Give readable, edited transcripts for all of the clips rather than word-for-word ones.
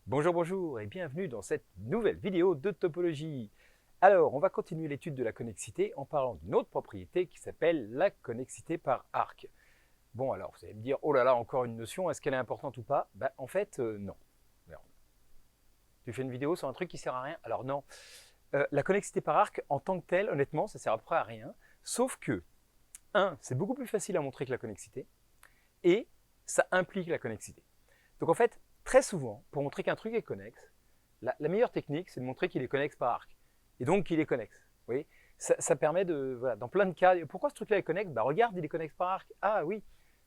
Bonjour, bonjour et bienvenue dans cette nouvelle vidéo de topologie. Alors, on va continuer l'étude de la connexité en parlant d'une autre propriété qui s'appelle la connexité par arc. Bon, alors, vous allez me dire, oh là là, encore une notion, est-ce qu'elle est importante ou pas? En fait, non. Alors, tu fais une vidéo sur un truc qui sert à rien? Alors non. La connexité par arc, en tant que telle, honnêtement, ça sert à peu près à rien. Sauf que, c'est beaucoup plus facile à montrer que la connexité et ça implique la connexité. Donc en fait, très souvent, pour montrer qu'un truc est connexe, la meilleure technique, c'est de montrer qu'il est connexe par arc. Et donc qu'il est connexe. Vous voyez, ça permet de, voilà, dans plein de cas, pourquoi ce truc-là est connexe? Regarde, il est connexe par arc. Ah oui,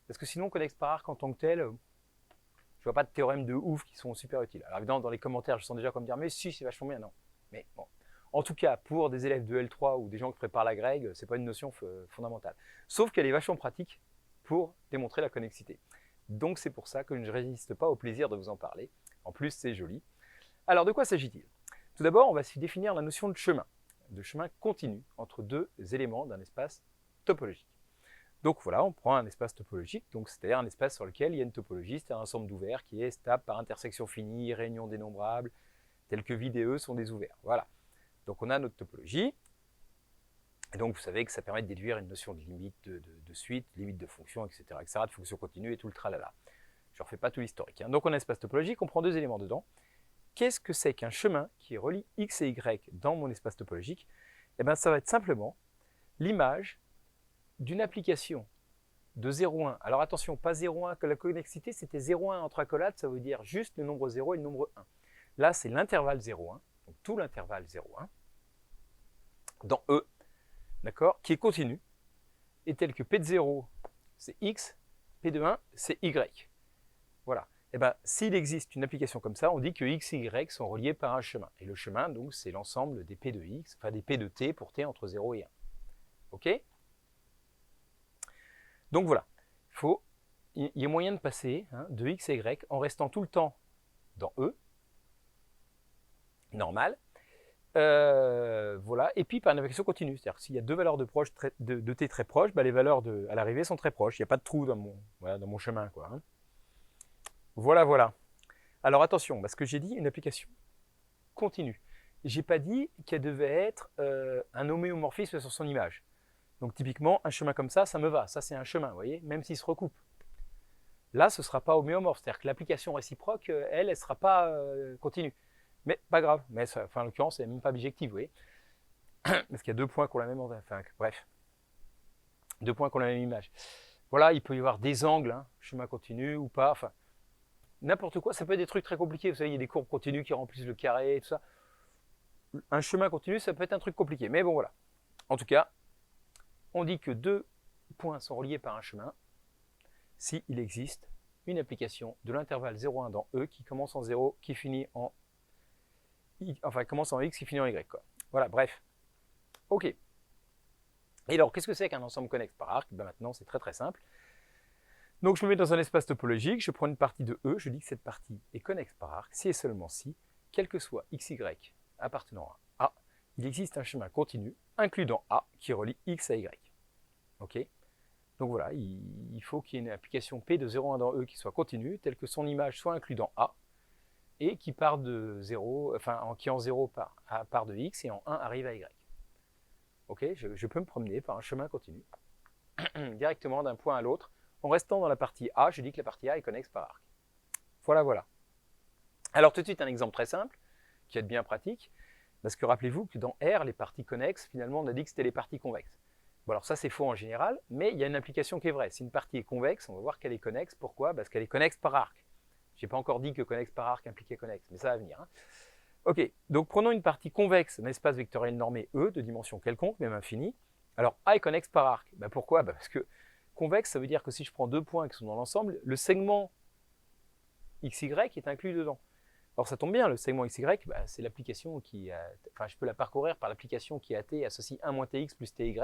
parce que sinon, connexe par arc en tant que tel, je vois pas de théorème de ouf qui sont super utiles. Alors évidemment, dans les commentaires, je sens déjà comme dire, mais si, c'est vachement bien, non. Mais bon. En tout cas, pour des élèves de L3 ou des gens qui préparent la grègue, c'est pas une notion fondamentale. Sauf qu'elle est vachement pratique pour démontrer la connexité. Donc c'est pour ça que je ne résiste pas au plaisir de vous en parler. En plus, c'est joli. Alors de quoi s'agit-il? Tout d'abord, on va se définir la notion de chemin continu entre deux éléments d'un espace topologique. Donc voilà, on prend un espace topologique, donc c'est-à-dire un espace sur lequel il y a une topologie, c'est un ensemble d'ouverts qui est stable par intersection finie, réunion dénombrable, tels que V et E sont des ouverts. Voilà. Donc on a notre topologie. Et donc vous savez que ça permet de déduire une notion de limite de suite, limite de fonction, etc., de fonction continue et tout le tralala. Je ne refais pas tout l'historique. Donc on a un espace topologique, on prend deux éléments dedans. Qu'est-ce que c'est qu'un chemin qui relie x et y dans mon espace topologique? Ça va être simplement l'image d'une application de 0,1. Alors attention, pas 0,1, que la connexité c'était 0,1 entre accolades, ça veut dire juste le nombre 0 et le nombre 1. Là c'est l'intervalle 0,1, donc tout l'intervalle 0,1, dans E, d'accord, qui est continu, et tel que P de 0 c'est x, P de 1 c'est y. Voilà. S'il existe une application comme ça, on dit que x et y sont reliés par un chemin. Et le chemin, donc, c'est l'ensemble des p de x, enfin des p de t pour t entre 0 et 1. OK? Donc voilà. Il y a moyen de passer de x à y en restant tout le temps dans E, normal. Voilà. Et puis par une application continue. C'est-à-dire que s'il y a deux valeurs de t très proches, les valeurs à l'arrivée sont très proches. Il n'y a pas de trou dans mon chemin, quoi. Voilà, voilà. Alors attention, parce que j'ai dit une application continue. J'ai pas dit qu'elle devait être un homéomorphisme sur son image. Donc typiquement, un chemin comme ça me va. Ça, c'est un chemin, vous voyez, même s'il se recoupe. Là, ce ne sera pas homéomorphe, c'est-à-dire que l'application réciproque, elle ne sera pas continue. Mais pas grave, mais ça, en l'occurrence, elle n'est même pas bijective, vous voyez. Parce qu'il y a deux points qui ont la même, bref, deux points qui ont la même image. Voilà, il peut y avoir des angles, chemin continu ou pas, enfin, n'importe quoi, ça peut être des trucs très compliqués, vous savez, il y a des courbes continues qui remplissent le carré et tout ça. Un chemin continu, ça peut être un truc compliqué, mais bon voilà. En tout cas, on dit que deux points sont reliés par un chemin s'il existe une application de l'intervalle 0,1 dans E qui commence en 0, qui finit en commence en X, qui finit en Y, quoi. Voilà, bref. OK. Et alors, qu'est-ce que c'est qu'un ensemble connexe par arc? Maintenant, c'est très très simple. Donc, je me mets dans un espace topologique, je prends une partie de E, je dis que cette partie est connexe par arc, si et seulement si, quel que soit x, y appartenant à A, il existe un chemin continu inclus dans A qui relie x à y. OK? Donc voilà, il faut qu'il y ait une application P de 0,1 dans E qui soit continue, telle que son image soit inclue dans A, et qui part de 0, qui en 0 part de x et en 1 arrive à y. OK? Je peux me promener par un chemin continu, directement d'un point à l'autre. En restant dans la partie A, je dis que la partie A est connexe par arc. Voilà, voilà. Alors tout de suite, un exemple très simple, qui est bien pratique, parce que rappelez-vous que dans R, les parties connexes, finalement, on a dit que c'était les parties convexes. Bon, alors ça, c'est faux en général, mais il y a une application qui est vraie. Si une partie est convexe, on va voir qu'elle est connexe. Pourquoi? Parce qu'elle est connexe par arc. Je n'ai pas encore dit que connexe par arc impliquait connexe, mais ça va venir. OK, donc prenons une partie convexe d'un espace vectoriel normé E, de dimension quelconque, même infinie. Alors, A est connexe par arc. Pourquoi? Parce que convexe, ça veut dire que si je prends deux points qui sont dans l'ensemble, le segment XY est inclus dedans. Alors ça tombe bien, le segment XY, c'est l'application qui je peux la parcourir par l'application qui AT associe 1 moins TX plus TY.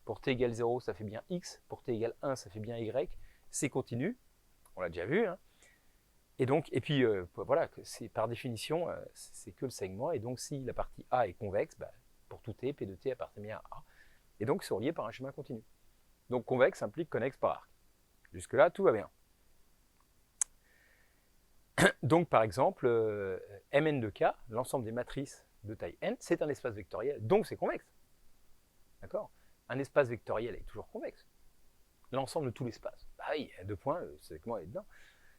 Pour t égale 0, ça fait bien x. Pour t égale 1, ça fait bien y. C'est continu. On l'a déjà vu. Et puis, voilà, par définition, c'est que le segment. Et donc, si la partie A est convexe, pour tout t, P de t appartient bien à A. Et donc, c'est relié par un chemin continu. Donc, convexe implique connexe par arc. Jusque-là, tout va bien. Donc par exemple, Mn de K, l'ensemble des matrices de taille n, c'est un espace vectoriel, donc c'est convexe. D'accord? Un espace vectoriel est toujours convexe. L'ensemble de tout l'espace. Bah oui, à 2 points, c'est avec moi est dedans.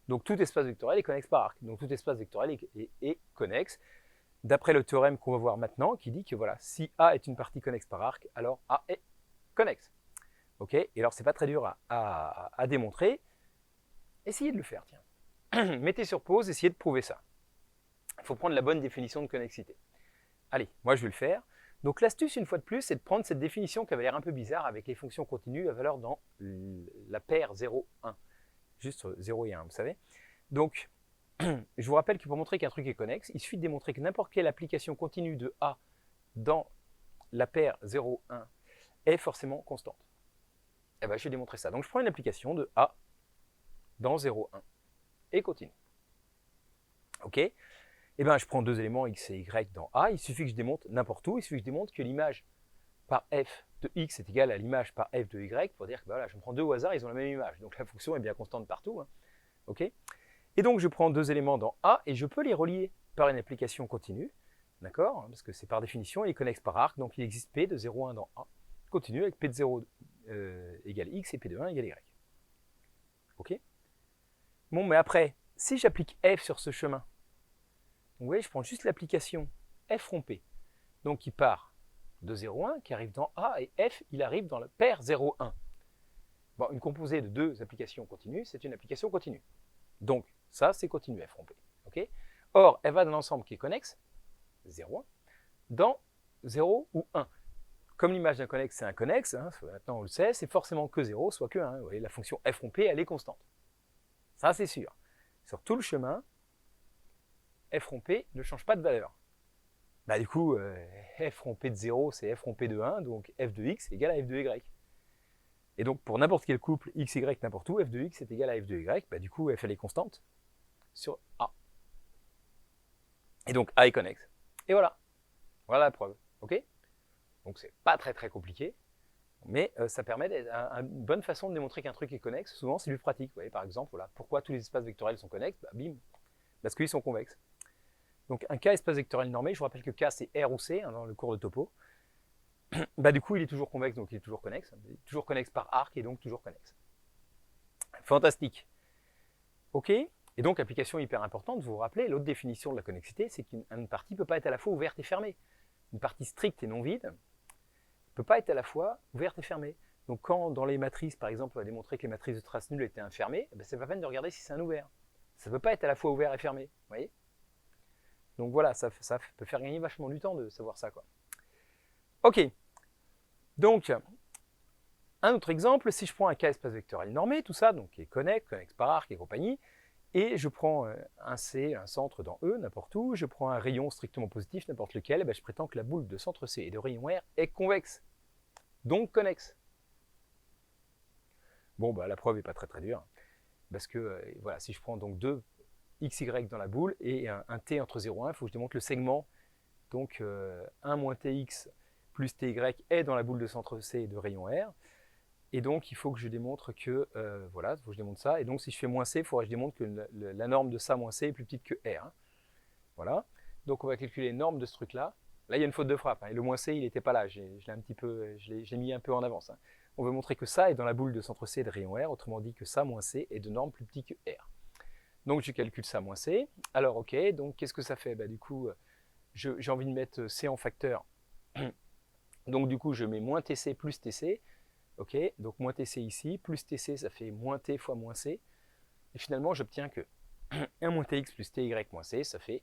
Donc tout espace vectoriel est connexe par arc. Donc tout espace vectoriel est connexe, d'après le théorème qu'on va voir maintenant, qui dit que voilà, si A est une partie connexe par arc, alors A est connexe. Ok? Et alors c'est pas très dur à démontrer. Essayez de le faire, tiens. Mettez sur pause, essayez de prouver ça. Il faut prendre la bonne définition de connexité. Allez, moi je vais le faire. Donc l'astuce, une fois de plus, c'est de prendre cette définition qui avait l'air un peu bizarre avec les fonctions continues à valeur dans la paire 0, 1. Juste 0 et 1, vous savez. Donc, je vous rappelle que pour montrer qu'un truc est connexe, il suffit de démontrer que n'importe quelle application continue de A dans la paire 0, 1 est forcément constante. Et bien, je vais démontrer ça. Donc, je prends une application de A dans 0, 1 et continue. OK? Et bien, je prends 2 éléments x et y dans A. Il suffit que je démontre n'importe où. Il suffit que je démontre que l'image par f de x est égale à l'image par f de y pour dire que voilà, je prends 2 au hasard, ils ont la même image. Donc, la fonction est bien constante partout. Hein. OK? Et donc, je prends 2 éléments dans A et je peux les relier par une application continue. D'accord? Parce que c'est par définition, il est connexe par arc. Donc, il existe P de 0, 1 dans A. Continue avec P de 0 égale x et P de 1 égale y. OK? Bon, mais après, si j'applique f sur ce chemin, vous voyez, je prends juste l'application f rond P. Donc, il part de 0, 1, qui arrive dans A, et f, il arrive dans la paire 0, 1. Bon, une composée de 2 applications continues, c'est une application continue. Donc, ça, c'est continu f rond P. Okay? Or, elle va dans l'ensemble qui est connexe, 0, 1, dans 0 ou 1. Comme l'image d'un connexe, c'est un connexe, hein, maintenant on le sait, c'est forcément que 0, soit que 1. Vous voyez, la fonction f rond P, elle est constante. Ça, c'est sûr. Sur tout le chemin, f rond P ne change pas de valeur. Bah, du coup, f rond P de 0, c'est f rond P de 1, donc f de x est égal à f de y. Et donc, pour n'importe quel couple x, y, n'importe où, f de x est égal à f de y. Bah, du coup, f, elle est constante sur A. Et donc, A est connexe. Et voilà. Voilà la preuve. OK? Donc, c'est pas très très compliqué, mais ça permet une bonne façon de démontrer qu'un truc est connexe. Souvent, c'est plus pratique. Vous voyez, par exemple, voilà, pourquoi tous les espaces vectoriels sont connexes? Bah, bim, parce qu'ils sont convexes. Donc, un K espace vectoriel normé, je vous rappelle que K, c'est R ou C, hein, dans le cours de topo. Bah, du coup, il est toujours convexe, donc il est toujours connexe. Il est toujours connexe par arc et donc toujours connexe. Fantastique. OK? Et donc, application hyper importante, vous vous rappelez, l'autre définition de la connexité, c'est qu'une partie ne peut pas être à la fois ouverte et fermée. Une partie stricte et non vide ne peut pas être à la fois ouverte et fermée. Donc, quand dans les matrices, par exemple, on va démontrer que les matrices de traces nulles étaient infermées, ben, c'est pas peine de regarder si c'est un ouvert. Ça ne peut pas être à la fois ouvert et fermé. Vous voyez? Donc voilà, ça peut faire gagner vachement du temps de savoir ça, quoi. OK. Donc, un autre exemple, si je prends un K espace vectoriel normé, tout ça, donc qui est connexe par arc et compagnie, et je prends un C, un centre dans E, n'importe où, je prends un rayon strictement positif, n'importe lequel, et ben je prétends que la boule de centre C et de rayon R est convexe, donc connexe. Bon, bah, la preuve n'est pas très très dure, parce que voilà, si je prends donc 2 XY dans la boule et un T entre 0 et 1, il faut que je démontre le segment, donc 1 moins TX plus TY est dans la boule de centre C et de rayon R. Et donc, il faut que je démontre que, voilà, il faut que je démontre ça. Et donc, si je fais moins C, il faudra que je démontre que la norme de ça moins C est plus petite que R. Hein. Voilà. Donc, on va calculer les normes de ce truc-là. Là, il y a une faute de frappe. Hein, et le moins C, il n'était pas là. Je l'ai mis un peu en avance. Hein. On veut montrer que ça est dans la boule de centre C et de rayon R. Autrement dit, que ça moins C est de norme plus petit que R. Donc, je calcule ça moins C. Alors, OK. Donc, qu'est-ce que ça fait? Bah, du coup, j'ai envie de mettre C en facteur. Donc, du coup, je mets moins TC plus TC. Ok, donc moins TC ici, plus TC, ça fait moins T fois moins C. Et finalement, j'obtiens que 1 moins TX plus TY moins C, ça fait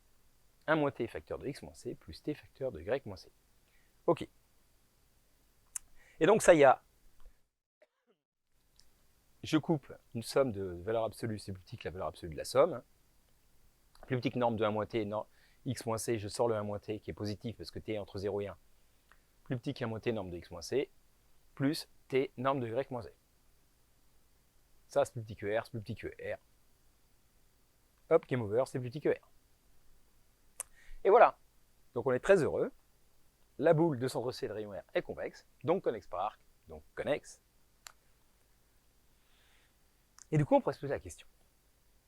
1 moins T facteur de X moins C plus T facteur de Y moins C. Ok. Et donc ça y a, je coupe une somme de valeurs absolues, c'est plus petit que la valeur absolue de la somme. Plus petit que norme de 1 moins T, X moins C, je sors le 1 moins T qui est positif parce que T est entre 0 et 1. Plus petit qu'un moins T, norme de X moins C, plus T, norme de Y moins Z. Ça, c'est plus petit que R, c'est plus petit que R. Hop, game over, c'est plus petit que R. Et voilà. Donc on est très heureux. La boule de centre C de rayon R est convexe, donc connexe par arc, donc connexe. Et du coup, on pourrait se poser la question.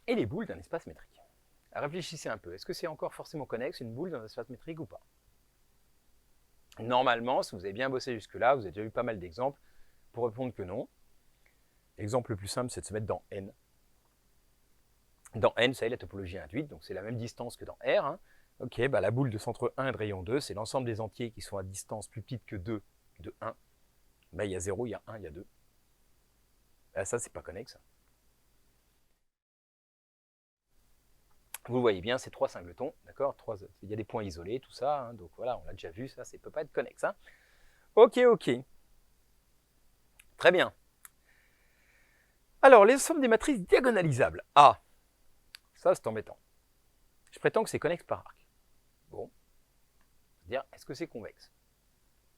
Et les boules d'un espace métrique? Réfléchissez un peu. Est-ce que c'est encore forcément connexe, une boule dans un espace métrique ou pas? Normalement, si vous avez bien bossé jusque-là, vous avez déjà eu pas mal d'exemples pour répondre que non. L'exemple le plus simple, c'est de se mettre dans N. Dans N, vous savez, la topologie induite, donc c'est la même distance que dans R. Hein. Ok, bah la boule de centre 1 et de rayon 2, c'est l'ensemble des entiers qui sont à distance plus petite que 2 de 1. Bah, il y a 0, il y a 1, il y a 2. Bah, ça, c'est pas connexe. Vous le voyez bien, c'est 3 singletons, d'accord. Il y a des points isolés, tout ça, hein, donc voilà, on l'a déjà vu, ça ne peut pas être connexe. Hein. Ok, ok. Très bien. Alors, les sommes des matrices diagonalisables. Ah, ça c'est embêtant. Je prétends que c'est connexe par arc. Bon, dire, est-ce que c'est convexe?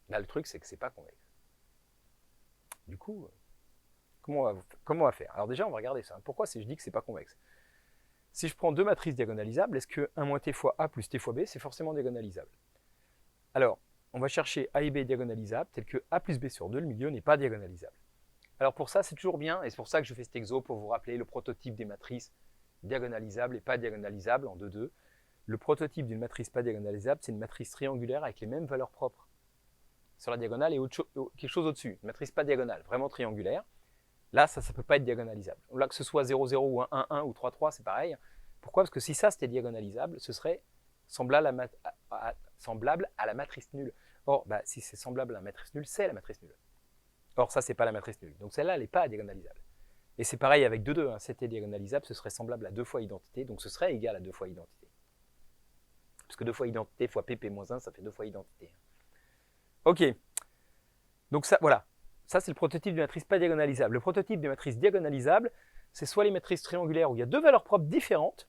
Là, le truc, c'est que c'est pas convexe. Du coup, comment on va faire? Alors déjà, on va regarder ça. Pourquoi je dis que c'est pas convexe? Si je prends deux matrices diagonalisables, est-ce que 1 moins t fois a plus t fois b, c'est forcément diagonalisable? Alors, on va chercher a et b diagonalisables, tel que a plus b sur 2, le milieu n'est pas diagonalisable. Alors pour ça, c'est toujours bien, et c'est pour ça que je fais cet exo, pour vous rappeler le prototype des matrices diagonalisables et pas diagonalisables en 2-2. Le prototype d'une matrice pas diagonalisable, c'est une matrice triangulaire avec les mêmes valeurs propres sur la diagonale et quelque chose au-dessus. Une matrice pas diagonale, vraiment triangulaire. Là, ça ne peut pas être diagonalisable. Là, que ce soit 0,0 ou 1,1 ou 3,3, c'est pareil. Pourquoi? Parce que si ça, c'était diagonalisable, ce serait semblable à la matrice nulle. Or, bah, si c'est semblable à la matrice nulle, c'est la matrice nulle. Or, ça, c'est pas la matrice nulle. Donc celle-là, elle n'est pas diagonalisable. Et c'est pareil avec 2,2. Hein. C'était diagonalisable, ce serait semblable à 2 fois identité, donc ce serait égal à 2 fois identité. Parce que 2 fois identité fois pp-1, ça fait 2 fois identité. Ok. Donc ça, voilà. Ça, c'est le prototype de matrice pas diagonalisable. Le prototype de matrice diagonalisable, c'est soit les matrices triangulaires où il y a deux valeurs propres différentes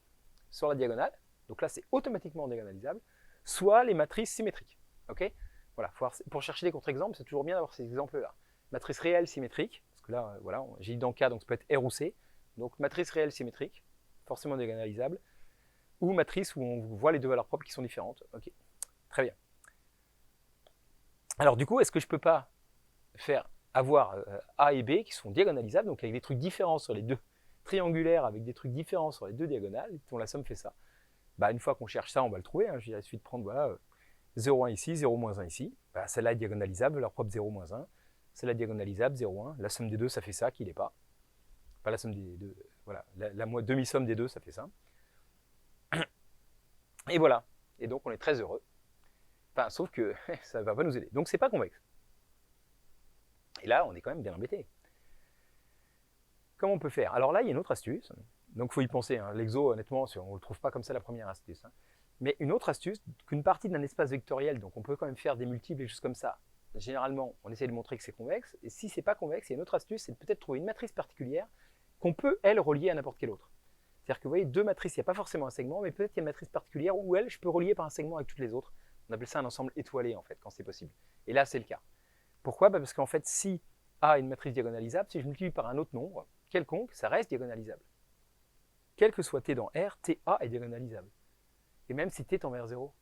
sur la diagonale, donc là, c'est automatiquement diagonalisable, soit les matrices symétriques. Ok. Voilà. Pour chercher des contre-exemples, c'est toujours bien d'avoir ces exemples-là. Matrice réelle symétrique, parce que là, voilà, j'ai dit dans K, donc ça peut être R ou C. Donc matrice réelle symétrique, forcément diagonalisable, ou matrice où on voit les deux valeurs propres qui sont différentes. Ok, très bien. Alors du coup, est-ce que je ne peux pas avoir A et B qui sont diagonalisables, donc avec des trucs différents sur les deux, triangulaires avec des trucs différents sur les deux diagonales, dont la somme fait ça? Bah, une fois qu'on cherche ça, on va le trouver. Hein. Il suffit de prendre voilà, 0,1 ici, 0,-1 ici. Bah, celle-là est diagonalisable, leur propre 0,-1. Celle-là diagonalisable, 0,1. La somme des deux, ça fait ça, qui n'est pas. Pas la somme des deux. Voilà, la demi-somme des deux, ça fait ça. Et voilà. Et donc, on est très heureux. Enfin, sauf que ça ne va pas nous aider. Donc, c'est pas convexe. Et là, on est quand même bien embêté. Comment on peut faire? Alors là, il y a une autre astuce. Donc, il faut y penser. Hein. L'exo, honnêtement, on ne le trouve pas comme ça la première astuce. Hein. Mais une autre astuce, qu'une partie d'un espace vectoriel, donc on peut quand même faire des multiples et choses comme ça. Généralement, on essaie de montrer que c'est convexe. Et si c'est pas convexe, il y a une autre astuce, c'est de peut-être trouver une matrice particulière qu'on peut, elle, relier à n'importe quelle autre. C'est-à-dire que vous voyez, deux matrices, il n'y a pas forcément un segment, mais peut-être qu'il y a une matrice particulière où elle, je peux relier par un segment avec toutes les autres. On appelle ça un ensemble étoilé, en fait, quand c'est possible. Et là, c'est le cas. Pourquoi? Bah parce qu'en fait, si A est une matrice diagonalisable, si je multiplie par un autre nombre, quelconque, ça reste diagonalisable. Quel que soit T dans R, TA est diagonalisable. Et même si T tend vers 0,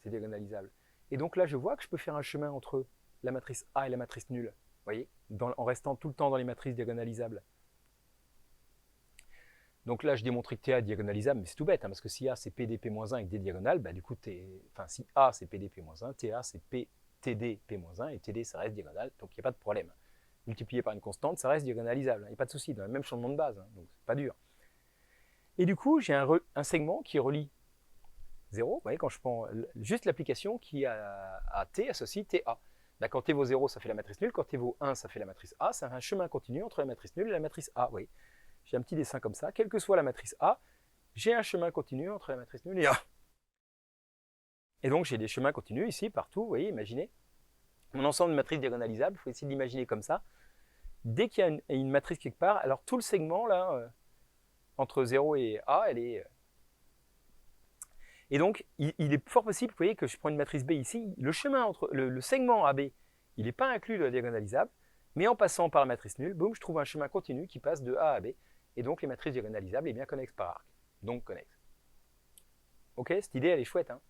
c'est diagonalisable. Et donc là, je vois que je peux faire un chemin entre la matrice A et la matrice nulle, vous voyez, en restant tout le temps dans les matrices diagonalisables. Donc là, je démontrais que TA est diagonalisable, mais c'est tout bête, hein, parce que si A c'est PDP-1 avec D diagonales, bah, du coup, si A c'est PDP-1, TA c'est TDP-1, et TD ça reste diagonal, donc il n'y a pas de problème. Multiplié par une constante, ça reste diagonalisable, il n'y a pas de souci, dans le même changement de base, hein, donc c'est pas dur. Et du coup, j'ai un segment qui relie 0, vous voyez, quand je prends juste l'application qui à T associe TA. Là, quand T vaut 0, ça fait la matrice nulle, quand T vaut 1, ça fait la matrice A, c'est un chemin continu entre la matrice nulle et la matrice A, vous voyez. J'ai un petit dessin comme ça, quelle que soit la matrice A, j'ai un chemin continu entre la matrice nulle et A. Et donc j'ai des chemins continus ici, partout, vous voyez, imaginez. Mon ensemble de matrices diagonalisables, il faut essayer de l'imaginer comme ça. Dès qu'il y a une matrice quelque part, alors tout le segment, là, entre 0 et A, elle est... Et donc, il est fort possible, vous voyez, que je prends une matrice B ici, le chemin entre le segment AB, il n'est pas inclus de la diagonalisable, mais en passant par la matrice nulle, boum, je trouve un chemin continu qui passe de A à B, et donc les matrices diagonalisables est bien connexes par arc, donc connexes. Ok, cette idée, elle est chouette, hein.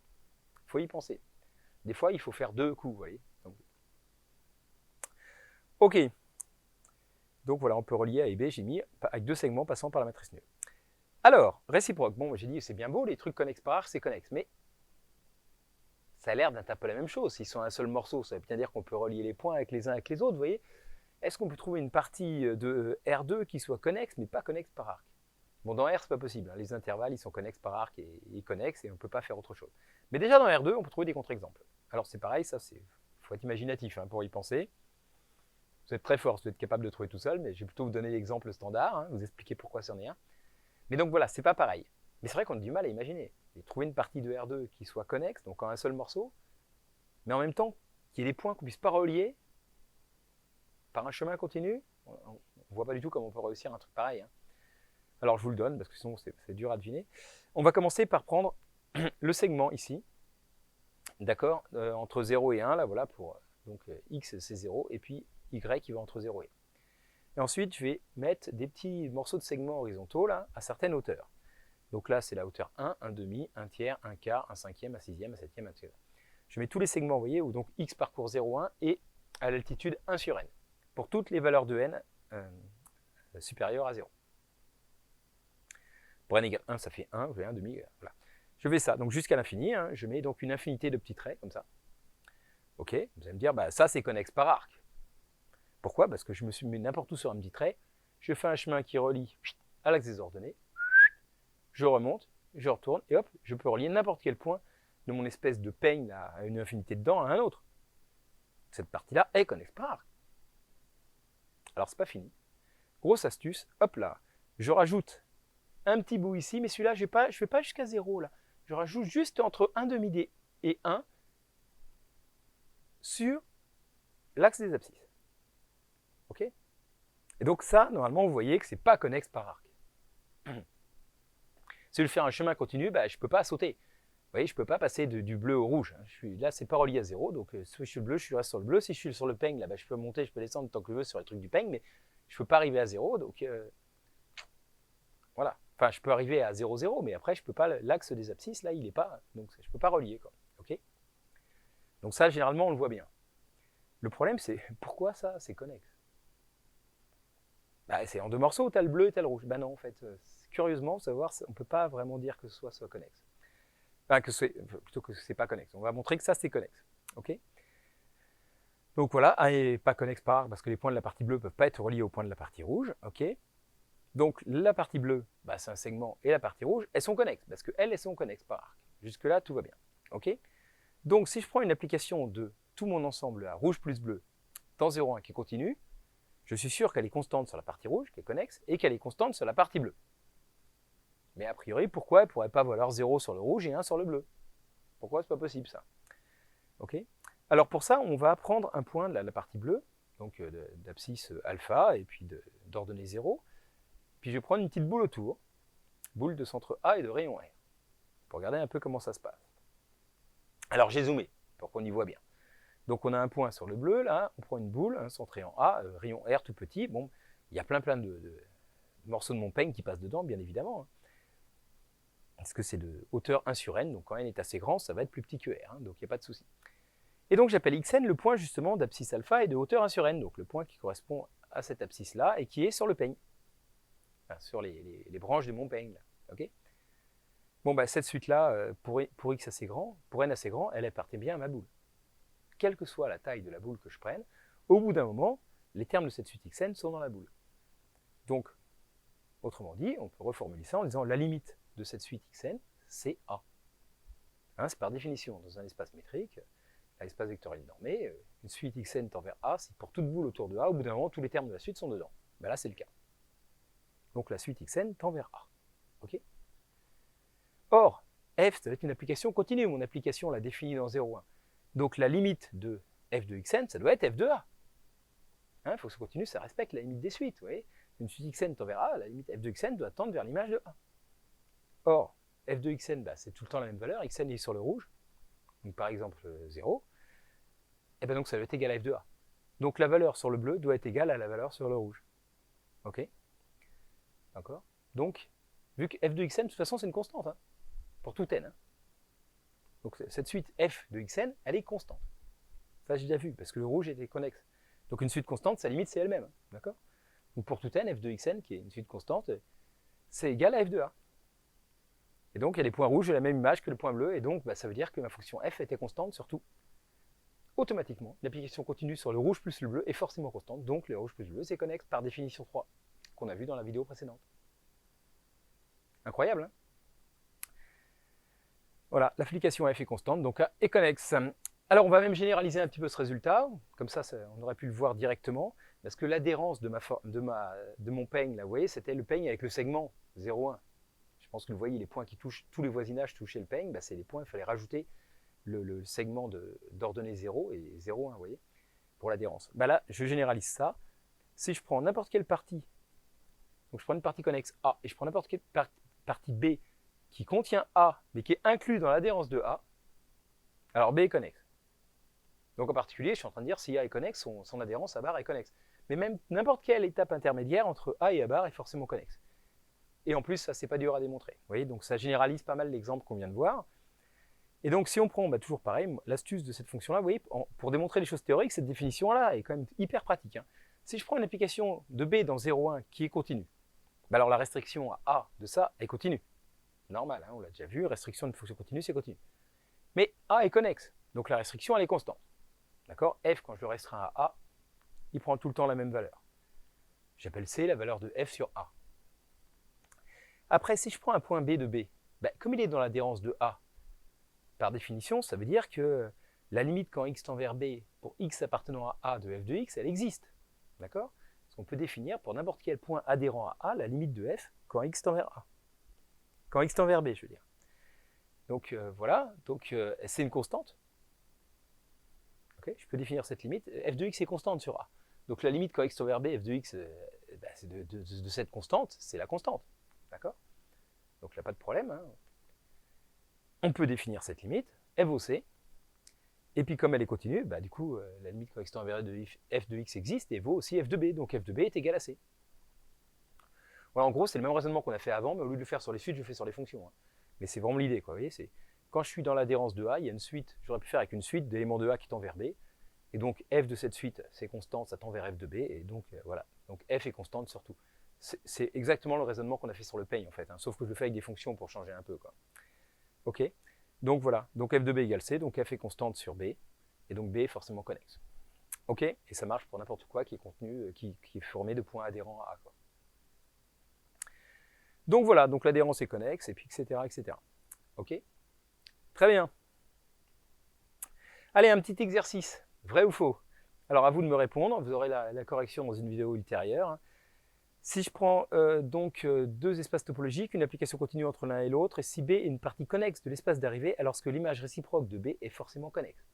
Il faut y penser. Des fois, il faut faire deux coups, vous voyez. Donc... Ok. Donc voilà, on peut relier A et B, j'ai mis avec deux segments passant par la matrice nulle. Alors, réciproque. Bon, j'ai dit, c'est bien beau, les trucs connexes par arc, c'est connexe. Mais ça a l'air d'être un peu la même chose. S'ils sont un seul morceau, ça veut bien dire qu'on peut relier les points avec les uns avec les autres, vous voyez. Est-ce qu'on peut trouver une partie de R2 qui soit connexe, mais pas connexe par arc? Bon, dans R, c'est pas possible. Hein. Les intervalles, ils sont connexes par arc et connexes, et on ne peut pas faire autre chose. Mais déjà, dans R2, on peut trouver des contre-exemples. Alors, c'est pareil, ça, il faut être imaginatif hein, pour y penser. Vous êtes très fort, vous êtes capable de trouver tout seul, mais je vais plutôt vous donner l'exemple standard, hein, vous expliquer pourquoi c'en est un. Mais donc voilà, c'est pas pareil. Mais c'est vrai qu'on a du mal à imaginer. Et trouver une partie de R2 qui soit connexe, donc en un seul morceau, mais en même temps, qu'il y ait des points qu'on ne puisse pas relier par un chemin continu, on ne voit pas du tout comment on peut réussir un truc pareil. Hein. Alors je vous le donne, parce que sinon c'est dur à deviner. On va commencer par prendre le segment ici, d'accord, entre 0 et 1, là voilà, pour donc x c'est 0, et puis y qui va entre 0 et 1. Et ensuite, je vais mettre des petits morceaux de segments horizontaux là, à certaines hauteurs. Donc là, c'est la hauteur 1, 1 demi, 1 tiers, 1 quart, 1 cinquième, 1 sixième, 1 septième, 1 tiers. Je mets tous les segments, vous voyez, où donc x parcourt 0, 1 et à l'altitude 1 sur n, pour toutes les valeurs de n supérieures à 0. Pour n égale 1, ça fait 1, j'ai 1 demi, voilà. Je fais ça, donc jusqu'à l'infini, hein, je mets donc une infinité de petits traits, comme ça. Ok, vous allez me dire, bah, ça c'est connexe par arc. Pourquoi? Parce que je me suis mis n'importe où sur un petit trait, je fais un chemin qui relie à l'axe des ordonnées, je remonte, je retourne, et hop, je peux relier n'importe quel point de mon espèce de peigne là, à une infinité dedans à un autre. Cette partie-là est connexe par arc. Alors c'est pas fini. Grosse astuce, hop là, je rajoute un petit bout ici, mais celui-là, je ne fais pas jusqu'à 0 là. Je rajoute juste entre 1 demi-d et 1 sur l'axe des abscisses. Ok? Et donc ça, normalement, vous voyez que c'est pas connexe par arc. Si je veux faire un chemin continu, bah, je ne peux pas sauter. Vous voyez, je ne peux pas passer du bleu au rouge. Là, c'est pas relié à 0, donc si je suis le bleu, je reste sur le bleu. Si je suis sur le peigne, là, bah, je peux monter, je peux descendre tant que je veux sur les trucs du peigne, mais je ne peux pas arriver à 0, donc voilà. Enfin, je peux arriver à 0, 0, mais après, je peux pas, l'axe des abscisses, là, il n'est pas, donc je ne peux pas relier, quoi. Ok? Donc ça, généralement, on le voit bien. Le problème, c'est pourquoi ça, c'est connexe? Bah, c'est en deux morceaux, tu as le bleu et tu as le rouge. Ben non, en fait, curieusement, savoir, on ne peut pas vraiment dire que ce soit connexe. Enfin, plutôt que ce n'est pas connexe. On va montrer que ça, c'est connexe. Ok? Donc voilà, et pas connexe par arc, parce que les points de la partie bleue ne peuvent pas être reliés aux points de la partie rouge. Ok? Donc la partie bleue, bah, c'est un segment, et la partie rouge, elles sont connexes, parce qu'elles sont connexes par arc. Jusque-là, tout va bien. Ok? Donc si je prends une application de tout mon ensemble à rouge plus bleu dans 0,1 qui continue, je suis sûr qu'elle est constante sur la partie rouge, qui est connexe, et qu'elle est constante sur la partie bleue. Mais a priori, pourquoi elle ne pourrait pas valoir 0 sur le rouge et 1 sur le bleu? Pourquoi c'est pas possible ça? Ok? Alors pour ça, on va prendre un point de la partie bleue, donc d'abscisse alpha, et puis d'ordonnée 0, puis je vais prendre une petite boule autour, boule de centre A et de rayon R, pour regarder un peu comment ça se passe. Alors j'ai zoomé, pour qu'on y voit bien. Donc on a un point sur le bleu, là, on prend une boule, centrée en A, rayon R tout petit, bon, il y a plein de morceaux de mon peigne qui passent dedans, bien évidemment, hein. Parce que c'est de hauteur 1 sur n, donc quand n est assez grand, ça va être plus petit que r, hein, donc il n'y a pas de souci. Et donc j'appelle xn le point justement d'abscisse alpha et de hauteur 1 sur n, donc le point qui correspond à cette abscisse-là et qui est sur le peigne, enfin, sur les branches de mon peigne, là. Okay. Bon, bah, cette suite-là, pour x assez grand, pour n assez grand, elle appartient bien à ma boule. Quelle que soit la taille de la boule que je prenne, au bout d'un moment, les termes de cette suite xn sont dans la boule. Donc, autrement dit, on peut reformuler ça en disant la limite de cette suite xn, c'est A. Hein, c'est par définition, dans un espace métrique, un espace vectoriel normé, une suite xn tend vers A, si pour toute boule autour de A, au bout d'un moment, tous les termes de la suite sont dedans. Ben là, c'est le cas. Donc la suite xn tend vers A. Okay. Or, f, ça va être une application continue. Mon application l'a définie dans 0,1. Donc la limite de f de xn, ça doit être f de A. Il faut que ça continue, ça respecte la limite des suites. Vous voyez, une suite xn tend vers A, la limite f de xn doit tendre vers l'image de A. Or, f de xn, bah, c'est tout le temps la même valeur, xn est sur le rouge, donc par exemple 0, et ben donc ça doit être égal à f de A. Donc la valeur sur le bleu doit être égale à la valeur sur le rouge. Ok? D'accord? Donc, vu que f de xn, de toute façon, c'est une constante, hein, pour tout n. Hein. Donc cette suite f de xn, elle est constante. Ça, j'ai déjà vu, parce que le rouge était connexe. Donc une suite constante, sa limite, c'est elle-même. D'accord? Donc pour tout n, f de xn, qui est une suite constante, c'est égal à f de A. Et donc, il y a des points rouges de la même image que le point bleu, et donc bah, ça veut dire que ma fonction f était constante, surtout automatiquement. L'application continue sur le rouge plus le bleu est forcément constante, donc le rouge plus le bleu, c'est connexe par définition 3, qu'on a vu dans la vidéo précédente. Incroyable, hein? Voilà, l'application f est constante, donc A est connexe. Alors, on va même généraliser un petit peu ce résultat, comme ça, on aurait pu le voir directement, parce que l'adhérence de mon peigne, là, vous voyez, c'était le peigne avec le segment 0,1. Je pense que vous voyez, les points qui touchent, tous les voisinages touchaient le peigne, bah, c'est les points, il fallait rajouter le segment d'ordonnée 0 et 0,1, vous voyez, pour l'adhérence. Bah là, je généralise ça. Si je prends n'importe quelle partie, donc je prends une partie connexe A, et je prends n'importe quelle partie B qui contient A, mais qui est inclus dans l'adhérence de A, alors B est connexe. Donc en particulier, je suis en train de dire si A est connexe, son adhérence à barre est connexe. Mais même n'importe quelle étape intermédiaire entre A et A barre est forcément connexe. Et en plus, ça, c'est pas dur à démontrer. Vous voyez, donc ça généralise pas mal l'exemple qu'on vient de voir. Et donc, si on prend, bah, toujours pareil, l'astuce de cette fonction-là, vous voyez, pour démontrer les choses théoriques, cette définition-là est quand même hyper pratique, hein. Si je prends une application de B dans 0,1 qui est continue, bah alors la restriction à A de ça est continue. Normal, hein, on l'a déjà vu, restriction de fonction continue, c'est continu. Mais A est connexe, donc la restriction, elle est constante. D'accord? F, quand je le restreins à A, il prend tout le temps la même valeur. J'appelle C la valeur de F sur A. Après, si je prends un point B de B, bah, comme il est dans l'adhérence de A, par définition, ça veut dire que la limite quand x tend vers B pour x appartenant à A de f de x, elle existe. D'accord? Parce qu'on peut définir pour n'importe quel point adhérent à A la limite de f quand x tend vers A. Quand x tend vers B, je veux dire. Donc voilà, c'est une constante. Okay, je peux définir cette limite. F de x est constante sur A. Donc la limite quand x tend vers B, f de x, bah, c'est de cette constante, c'est la constante. D'accord? Donc il n'y a pas de problème, hein. On peut définir cette limite, f vaut c, et puis comme elle est continue, bah, du coup, la limite quand x tend vers de f de x existe et vaut aussi f de b, donc f de b est égal à c. Voilà, en gros, c'est le même raisonnement qu'on a fait avant, mais au lieu de le faire sur les suites, je le fais sur les fonctions, hein. Mais c'est vraiment l'idée, quoi. Vous voyez, c'est quand je suis dans l'adhérence de A, il y a une suite, j'aurais pu faire avec une suite d'éléments de A qui tend vers B, et donc f de cette suite, c'est constante, ça tend vers f de B, et donc voilà, donc f est constante surtout. C'est exactement le raisonnement qu'on a fait sur le peigne, en fait, hein, sauf que je le fais avec des fonctions pour changer un peu, quoi. Ok, donc voilà, donc f de b égale c, donc f est constante sur b, et donc b est forcément connexe. Ok, et ça marche pour n'importe quoi qui est contenu, qui est formé de points adhérents à A, quoi. Donc voilà, donc l'adhérence est connexe, et puis etc., etc. Ok, très bien. Allez, un petit exercice, vrai ou faux? Alors à vous de me répondre, vous aurez la correction dans une vidéo ultérieure, hein. Si je prends deux espaces topologiques, une application continue entre l'un et l'autre, et si B est une partie connexe de l'espace d'arrivée, alors que l'image réciproque de B est forcément connexe.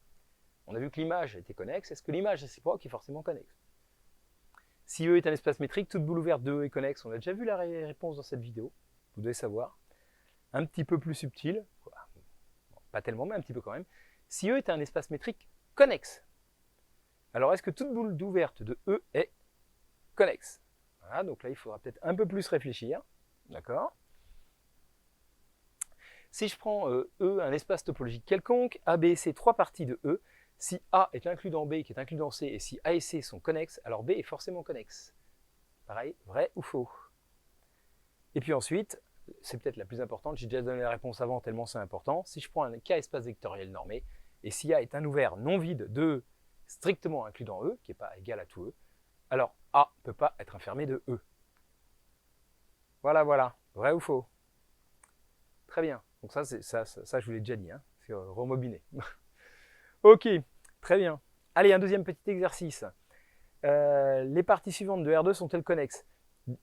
On a vu que l'image était connexe, est-ce que l'image réciproque est forcément connexe? Si E est un espace métrique, toute boule ouverte de E est connexe. On a déjà vu la réponse dans cette vidéo, vous devez savoir. Un petit peu plus subtil, bon, pas tellement, mais un petit peu quand même. Si E est un espace métrique connexe, alors est-ce que toute boule ouverte de E est connexe? Voilà, donc là, il faudra peut-être un peu plus réfléchir. D'accord? Si je prends E, un espace topologique quelconque, A, B et C, trois parties de E, si A est inclus dans B, qui est inclus dans C, et si A et C sont connexes, alors B est forcément connexe. Pareil, vrai ou faux? Et puis ensuite, c'est peut-être la plus importante, j'ai déjà donné la réponse avant tellement c'est important, si je prends un K espace vectoriel normé, et si A est un ouvert non vide de E strictement inclus dans E, qui n'est pas égal à tout E, alors A ne peut pas être enfermé de E. Voilà, voilà. Vrai ou faux? Très bien. Donc ça, je vous l'ai déjà dit, hein. C'est remobiner. Ok, très bien. Allez, un deuxième petit exercice. Les parties suivantes de R2 sont-elles connexes?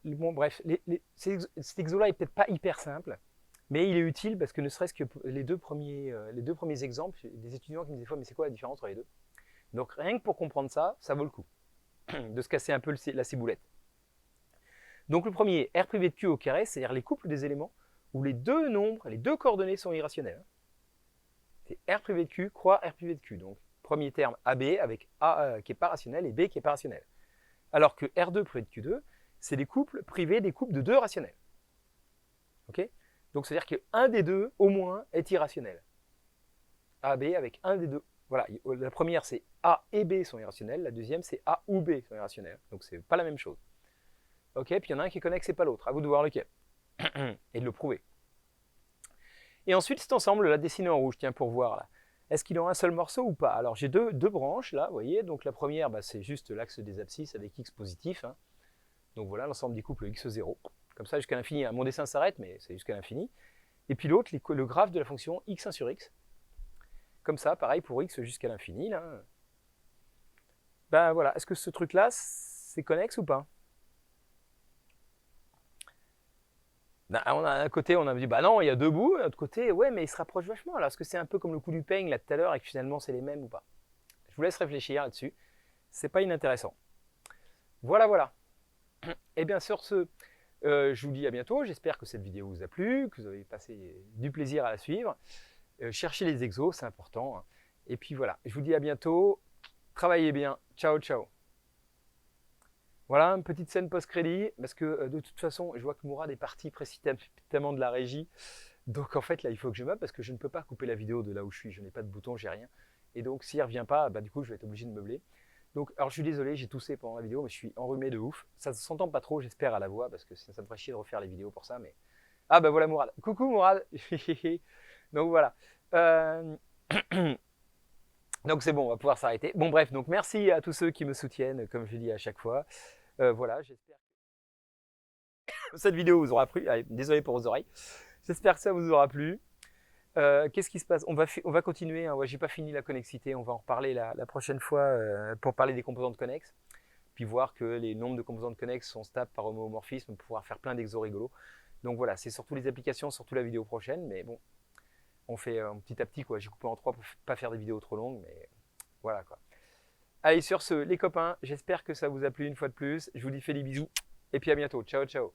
Bon, bref, cet exo-là est peut-être pas hyper simple, mais il est utile parce que ne serait-ce que les deux premiers exemples, des étudiants qui me disaient des fois, mais c'est quoi la différence entre les deux? Donc rien que pour comprendre ça, ça vaut le coup de se casser un peu la ciboulette. Donc le premier, R privé de Q au carré, c'est-à-dire les couples des éléments où les deux nombres, les deux coordonnées sont irrationnelles. C'est R privé de Q croix R privé de Q. Donc premier terme AB avec A qui n'est pas rationnel et B qui n'est pas rationnel. Alors que R2 privé de Q2, c'est des couples privés des couples de deux rationnels. Ok? Donc c'est-à-dire qu'un des deux, au moins, est irrationnel. AB avec un des deux. Voilà, la première c'est A et B sont irrationnels, la deuxième c'est A ou B sont irrationnels. Donc c'est pas la même chose. Ok, puis il y en a un qui est connexe et pas l'autre. À vous de voir lequel et de le prouver. Et ensuite, cet ensemble, là, dessiné en rouge, tiens, pour voir, là. Est-ce qu'il a un seul morceau ou pas? Alors, j'ai deux branches, là, vous voyez. Donc, la première, bah, c'est juste l'axe des abscisses avec x positif. Hein. Donc, voilà, l'ensemble des couples x0. Comme ça, jusqu'à l'infini. Mon dessin s'arrête, mais c'est jusqu'à l'infini. Et puis l'autre, le graphe de la fonction x1 sur x. Comme ça, pareil pour x jusqu'à l'infini, là. Ben voilà, est-ce que ce truc-là, c'est connexe ou pas? On a un côté, on a dit, bah non, il y a deux bouts, de l'autre côté, ouais, mais ils se rapprochent vachement. Alors, est-ce que c'est un peu comme le coup du peigne, là, tout à l'heure, et que finalement, c'est les mêmes ou pas? Je vous laisse réfléchir là-dessus. C'est pas inintéressant. Voilà, voilà. Et bien, sur ce, je vous dis à bientôt. J'espère que cette vidéo vous a plu, que vous avez passé du plaisir à la suivre. Cherchez les exos, c'est important. Hein. Et puis voilà, je vous dis à bientôt. Travaillez bien. Ciao, ciao. Voilà, une petite scène post-crédit, parce que de toute façon, je vois que Mourad est parti précipitamment de la régie. Donc en fait, là, il faut que je meuble, parce que je ne peux pas couper la vidéo de là où je suis. Je n'ai pas de bouton, j'ai rien. Et donc, s'il ne revient pas, bah, du coup, je vais être obligé de meubler. Donc, alors je suis désolé, j'ai toussé pendant la vidéo, mais je suis enrhumé de ouf. Ça ne s'entend pas trop, j'espère, à la voix, parce que ça me ferait chier de refaire les vidéos pour ça. Mais ah, bah voilà Mourad. Coucou Mourad. Donc voilà. Donc c'est bon, on va pouvoir s'arrêter. Bon bref, donc merci à tous ceux qui me soutiennent, comme je dis à chaque fois. Voilà, j'espère que cette vidéo vous aura plu. Allez, désolé pour vos oreilles. J'espère que ça vous aura plu. Qu'est-ce qui se passe? On va continuer. Hein. Ouais, j'ai pas fini la connexité. On va en reparler la prochaine fois pour parler des composantes connexes. Puis voir que les nombres de composantes connexes sont stables par homomorphisme pour pouvoir faire plein d'exos rigolos. Donc voilà, c'est surtout les applications, surtout la vidéo prochaine. Mais bon, on fait petit à petit. J'ai coupé en trois pour pas faire des vidéos trop longues. Mais voilà quoi. Allez, sur ce, les copains, j'espère que ça vous a plu une fois de plus. Je vous dis fais des bisous. Et puis à bientôt. Ciao, ciao.